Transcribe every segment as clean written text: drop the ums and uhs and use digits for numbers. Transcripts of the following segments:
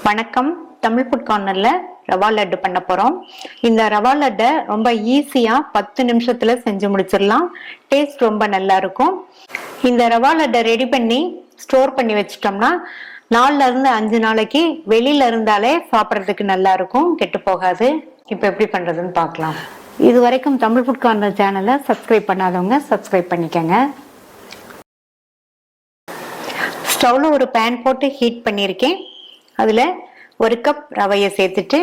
வணக்கம். தமிழ் ஃபுட் கார்னர்ல ரவா லட்டு பண்ண போறோம். இந்த ரவா லட்டை ரொம்ப ஈஸியா 10 நிமிஷத்துல செஞ்சு முடிச்சிடலாம். டேஸ்ட் ரொம்ப நல்லா இருக்கும். இந்த ரவா லட்டை ரெடி பண்ணி ஸ்டோர் பண்ணி வச்சிட்டோம்னா 4ல இருந்து 5 நாளைக்கு வெளியில இருந்தாலே சாப்பிட்றதுக்கு நல்லா இருக்கும், கெட்டு போகாது. இப்போ எப்படி பண்றதுன்னு பார்க்கலாம். இது வரைக்கும் தமிழ் ஃபுட் கார்னர் சேனலை சப்ஸ்கிரைப் பண்ணாதவங்க சப்ஸ்கிரைப் பண்ணிக்கங்க. ஸ்டவ்ல ஒரு பேன் போட்டு ஹீட் பண்ணியிருக்கேன். அதுல 1 கப் ரவையை சேர்த்துட்டு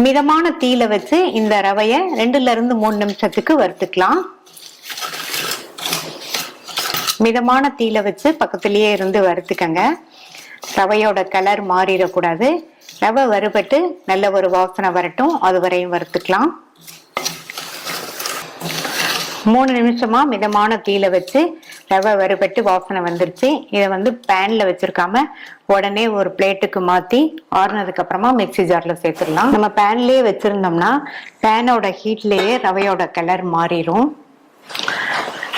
மிதமான தீயில வச்சு இந்த ரவையை 2ல இருந்து 3 நிமிஷத்துக்கு வறுத்துக்கலாம். மிதமான தீயில வச்சு பக்கத்திலேயே இருந்து வறுத்துக்கங்க. ரவையோட கலர் மாறிடக்கூடாது. ரவை வறுபட்டு நல்ல ஒரு வாசனை வரட்டும், அது வரையும் வறுத்துக்கலாம். 3 நிமிஷமா மிதமான தீயில வச்சு ரவை வறுபட்டு வாசனை வந்துருச்சு. இதை பேன்ல வச்சிருக்காம உடனே ஒரு பிளேட்டுக்கு மாத்தி ஆறுனதுக்கு அப்புறமா மிக்சி ஜார்ல சேர்த்துடலாம். நம்ம பேன்லயே வச்சிருந்தோம்னா பேனோட ஹீட்லயே ரவையோட கலர் மாறிடும்.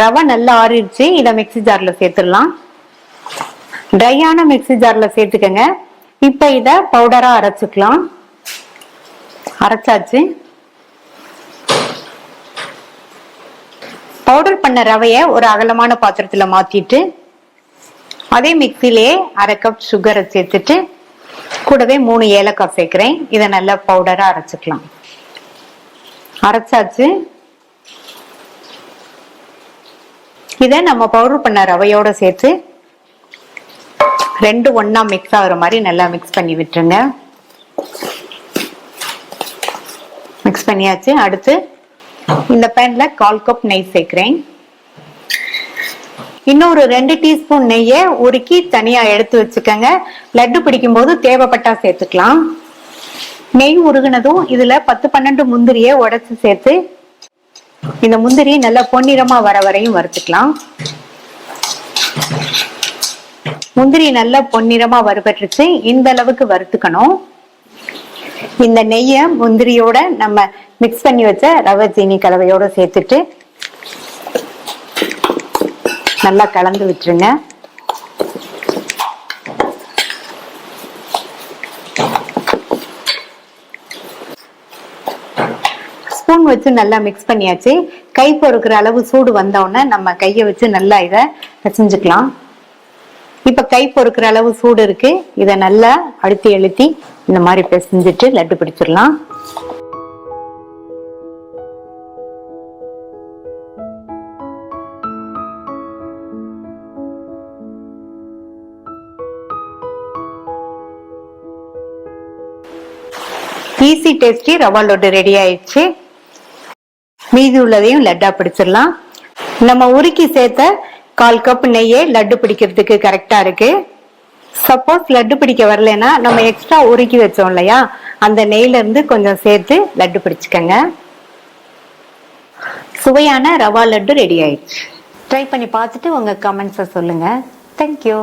ரவை நல்லா ஆறிடுச்சு. இதை மிக்சி ஜார்ல சேர்த்துடலாம். ட்ரையான மிக்சி ஜார்ல சேர்த்துக்கங்க. இப்ப இத பவுடரா அரைச்சுக்கலாம். அரைச்சாச்சு. பவுடர் பண்ண ரவைய ஒரு அகலமான பாத்திரத்துல மாத்திட்டு அதே மிக்சிலேயே 1/2 கப் சுகரை சேர்த்துட்டு கூடவே 3 ஏலக்காய் சேர்க்கிறேன். இதை நல்லா பவுடரா அரைச்சுக்கலாம். அரைச்சாச்சு. இதை நம்ம பவுடர் பண்ண ரவையோட சேர்த்து 2 ஒண்ணா மிக்ஸ் ஆகுற மாதிரி நல்லா மிக்ஸ் பண்ணி விட்டுருங்க. மிக்ஸ் பண்ணியாச்சு. அடுத்து இந்த பேன்ல 1/4 கப் நெய் சேர்க்கிறேன். இன்னொரு 2 டீஸ்பூன் நெய்யை உருக்கி தனியா எடுத்து வச்சுக்கோங்க. லட்டு பிடிக்கும் போது தேவைப்பட்டா சேர்த்துக்கலாம். நெய் உருகுனதும் இதுல 10-12 முந்திரியை உடைச்சு சேர்த்து இந்த முந்திரி நல்லா பொன்னிறமா வர வரையும் வறுத்துக்கலாம். முந்திரி நல்லா பொன்னிறமா வறுபட்டுருச்சு. இந்த அளவுக்கு வறுத்துக்கணும். இந்த நெய்யை முந்திரியோட நம்ம மிக்ஸ் பண்ணி வச்ச ரவை சீனி கலவையோட சேர்த்துட்டு நல்லா கலந்து விட்டுருங்க. ஸ்பூன் வச்சு நல்லா மிக்ஸ் பண்ணியாச்சு. கை பொறுக்கிற அளவு சூடு வந்தோடனே நம்ம கையை வச்சு நல்லா இதை பிசைஞ்சுக்கலாம். இப்ப கை பொறுக்கிற அளவு சூடு இருக்கு. இதை நல்லா அழுத்தி இந்த மாதிரி பிசைஞ்சிட்டு லட்டு பிடிச்சிடலாம். Easy tasty rava laddu ready ஆயிடுச்சு. மீதி உள்ளதையும் லட்டா பிடிச்சிடலாம். நம்ம உருக்கி சேர்த்த 1/4 கப் நெய்யே லட்டு பிடிக்கிறதுக்கு கரெக்டா இருக்கு. சப்போஸ் லட்டு பிடிக்க வரலன்னா நம்ம எக்ஸ்ட்ரா உருக்கி வச்சோம் இல்லையா, அந்த நெய்ல இருந்து கொஞ்சம் சேர்த்து லட்டு பிடிச்சுக்கங்க. சுவையான ரவா லட்டு ரெடி ஆயிடுச்சு. ட்ரை பண்ணி பார்த்துட்டு உங்க கமெண்ட்ஸை சொல்லுங்க. தேங்க்யூ.